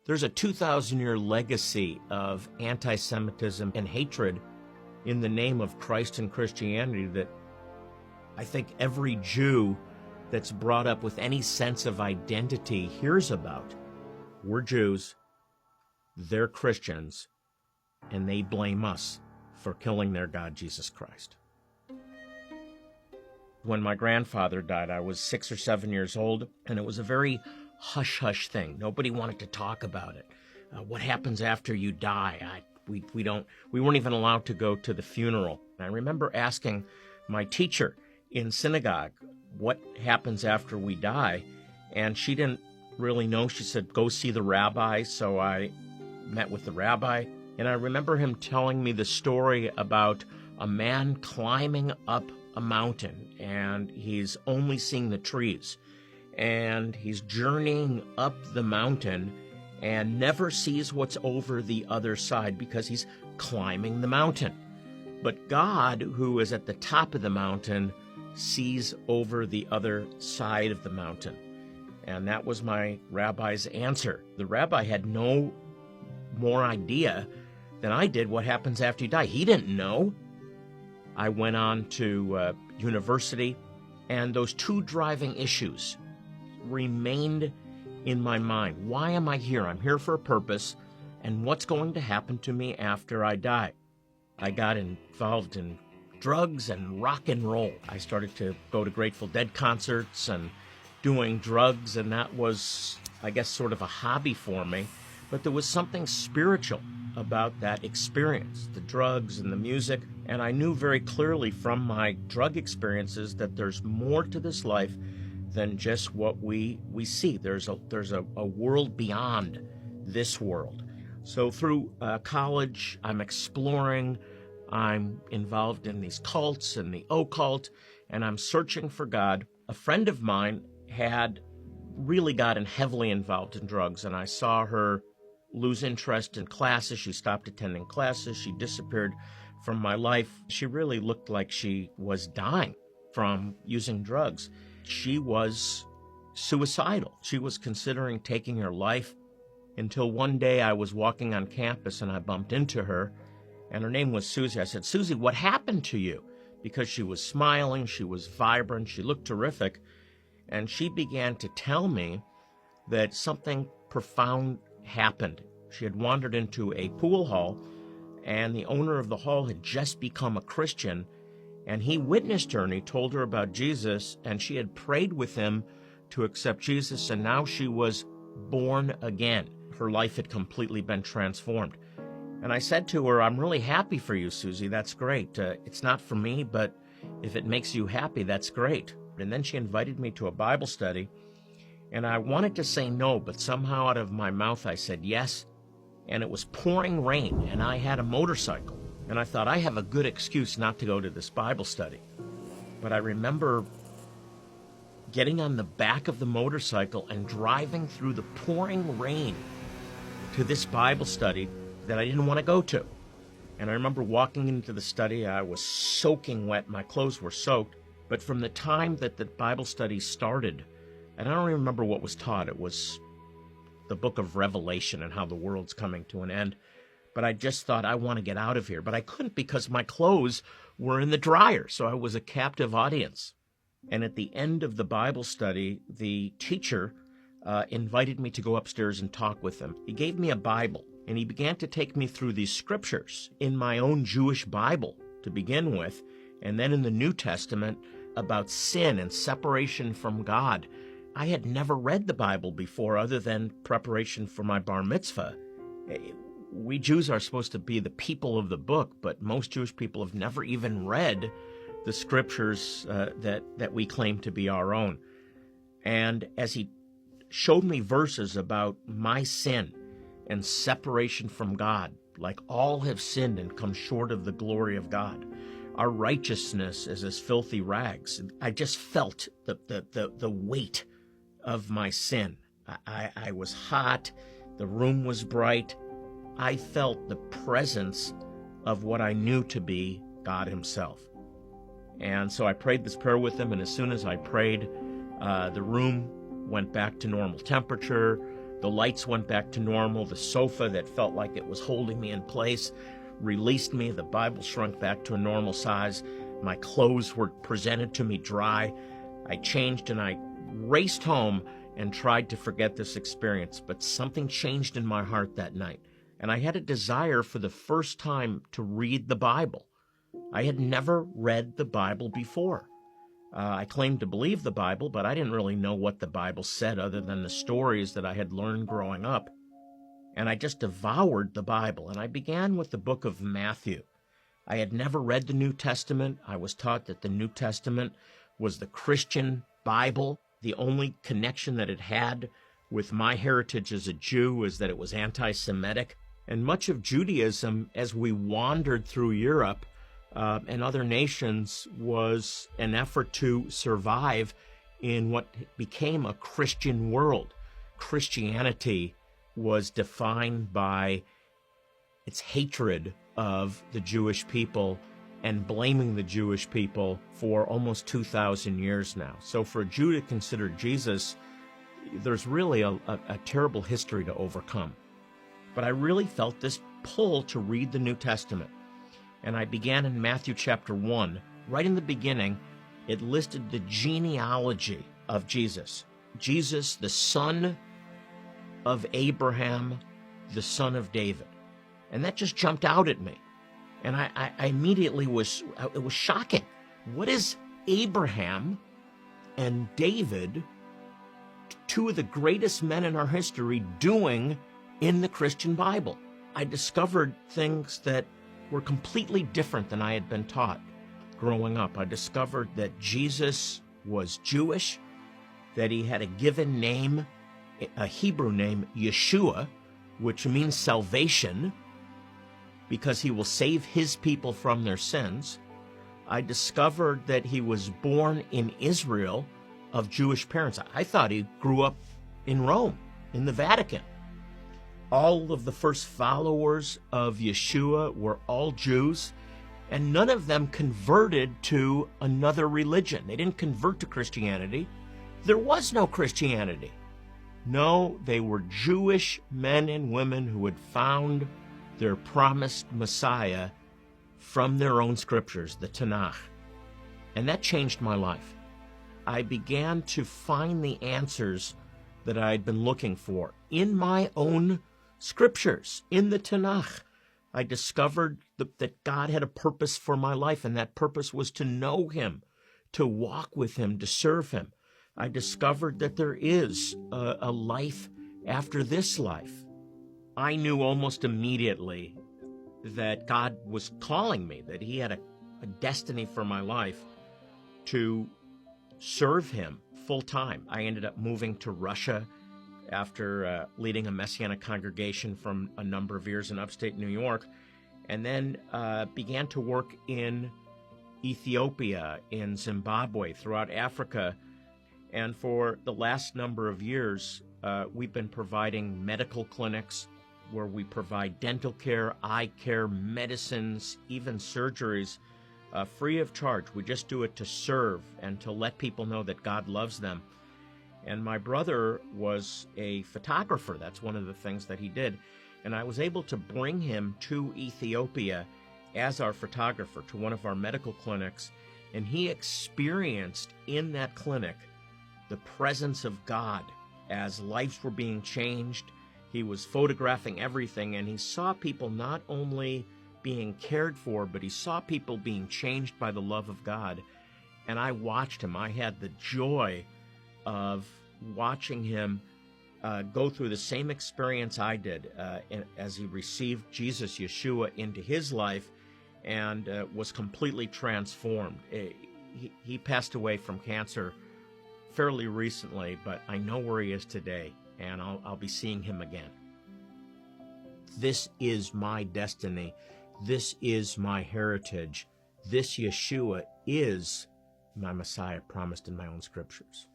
There's a 2,000-year legacy of anti-Semitism and hatred in the name of Christ and Christianity that I think every Jew that's brought up with any sense of identity hears about. We're Jews, they're Christians, and they blame us for killing their God, Jesus Christ. When my grandfather died, I was 6 or 7 years old, and it was a very hush-hush thing. Nobody wanted to talk about it. What happens after you die? We weren't even allowed to go to the funeral. I remember asking my teacher in synagogue, what happens after we die? And she didn't really know. She said, go see the rabbi. So I met with the rabbi, and I remember him telling me the story about a man climbing up a mountain, and he's only seeing the trees, and he's journeying up the mountain and never sees what's over the other side because he's climbing the mountain. But God, who is at the top of the mountain, sees over the other side of the mountain. And that was my rabbi's answer. The rabbi had no more idea than I did what happens after you die. He didn't know. I went on to university, and those two driving issues remained in my mind. Why am I here? I'm here for a purpose, and what's going to happen to me after I die? I got involved in drugs and rock and roll. I started to go to Grateful Dead concerts and doing drugs, and that was, I guess, sort of a hobby for me. But there was something spiritual about that experience, the drugs and the music, and I knew very clearly from my drug experiences that there's more to this life than just what we see. There's a world beyond this world. So through college, I'm exploring. I'm involved in these cults and the occult, and I'm searching for God. A friend of mine had really gotten heavily involved in drugs, and I saw her lose interest in classes. She stopped attending classes. She disappeared from my life. She really looked like she was dying from using drugs. She was suicidal. She was considering taking her life until one day I was walking on campus and I bumped into her, and her name was Susie. I said, Susie, what happened to you? Because she was smiling, she was vibrant, she looked terrific, and she began to tell me that something profound happened. She had wandered into a pool hall, and the owner of the hall had just become a Christian, and he witnessed her, and he told her about Jesus, and she had prayed with him to accept Jesus, and now she was born again. Her life had completely been transformed. And I said to her, I'm really happy for you, Susie. That's great. It's not for me, but if it makes you happy, that's great. And then she invited me to a Bible study, and I wanted to say no, but somehow out of my mouth I said yes, and it was pouring rain, and I had a motorcycle, and I thought I have a good excuse not to go to this Bible study. But I remember getting on the back of the motorcycle and driving through the pouring rain to this Bible study that I didn't want to go to. And I remember walking into the study, I was soaking wet, my clothes were soaked, but from the time that the Bible study started, and I don't even remember what was taught. It was the book of Revelation and how the world's coming to an end. But I just thought, I want to get out of here. But I couldn't because my clothes were in the dryer, so I was a captive audience. And at the end of the Bible study, the teacher invited me to go upstairs and talk with him. He gave me a Bible, and he began to take me through these scriptures in my own Jewish Bible to begin with, and then in the New Testament about sin and separation from God. I had never read the Bible before other than preparation for my bar mitzvah. We Jews are supposed to be the people of the book, but most Jewish people have never even read the scriptures that we claim to be our own. And as he showed me verses about my sin and separation from God, like all have sinned and come short of the glory of God, our righteousness is as filthy rags. I just felt the weight of my sin. I was hot. The room was bright. I felt the presence of what I knew to be God himself. And so I prayed this prayer with him, and as soon as I prayed, the room went back to normal temperature. The The lights went back to normal. The sofa that felt like it was holding me in place released me. The Bible shrunk back to a normal size. My clothes were presented to me dry. I changed and I raced home and tried to forget this experience, but something changed in my heart that night, and I had a desire for the first time to read the Bible. I had never read the Bible before. I claimed to believe the Bible, but I didn't really know what the Bible said other than the stories that I had learned growing up. And I just devoured the Bible, and I began with the book of Matthew. I had never read the New Testament. I was taught that the New Testament was the Christian Bible. The only connection that it had with my heritage as a Jew is that it was anti-Semitic. And much of Judaism, as we wandered through Europe and other nations, was an effort to survive in what became a Christian world. Christianity was defined by its hatred of the Jewish people and blaming the Jewish people for almost 2,000 years now. So for a Jew to consider Jesus, there's really a terrible history to overcome. But I really felt this pull to read the New Testament. And I began in Matthew chapter 1. Right in the beginning, it listed the genealogy of Jesus. Jesus, the son of Abraham, the son of David. And that just jumped out at me. And I immediately it was shocking. What is Abraham and David, two of the greatest men in our history, doing in the Christian Bible? I discovered things that were completely different than I had been taught growing up. I discovered that Jesus was Jewish, that he had a given name, a Hebrew name, Yeshua, which means salvation, because he will save his people from their sins. I discovered that he was born in Israel of Jewish parents. I thought he grew up in Rome, in the Vatican. All of the first followers of Yeshua were all Jews, and none of them converted to another religion. They didn't convert to Christianity. There was no Christianity. No, they were Jewish men and women who had found their promised Messiah from their own scriptures, the Tanakh. And that changed my life. I began to find the answers that I had been looking for in my own scriptures, in the Tanakh. I discovered that God had a purpose for my life, and that purpose was to know him, to walk with him, to serve him. I discovered that there is a life after this life. I knew almost immediately that God was calling me, that he had a destiny for my life to serve him full time. I ended up moving to Russia after leading a Messianic congregation from a number of years in upstate New York, and then began to work in Ethiopia, in Zimbabwe, throughout Africa. And for the last number of years, we've been providing medical clinics where we provide dental care, eye care, medicines, even surgeries, free of charge. We just do it to serve and to let people know that God loves them. And my brother was a photographer. That's one of the things that he did. And I was able to bring him to Ethiopia as our photographer to one of our medical clinics. And he experienced in that clinic the presence of God as lives were being changed. He was photographing everything, and he saw people not only being cared for, but he saw people being changed by the love of God. And I watched him. I had the joy of watching him go through the same experience I did as he received Jesus, Yeshua, into his life and was completely transformed. He passed away from cancer fairly recently, but I know where he is today, and I'll be seeing him again. This is my destiny. This is my heritage. This Yeshua is my Messiah promised in my own scriptures.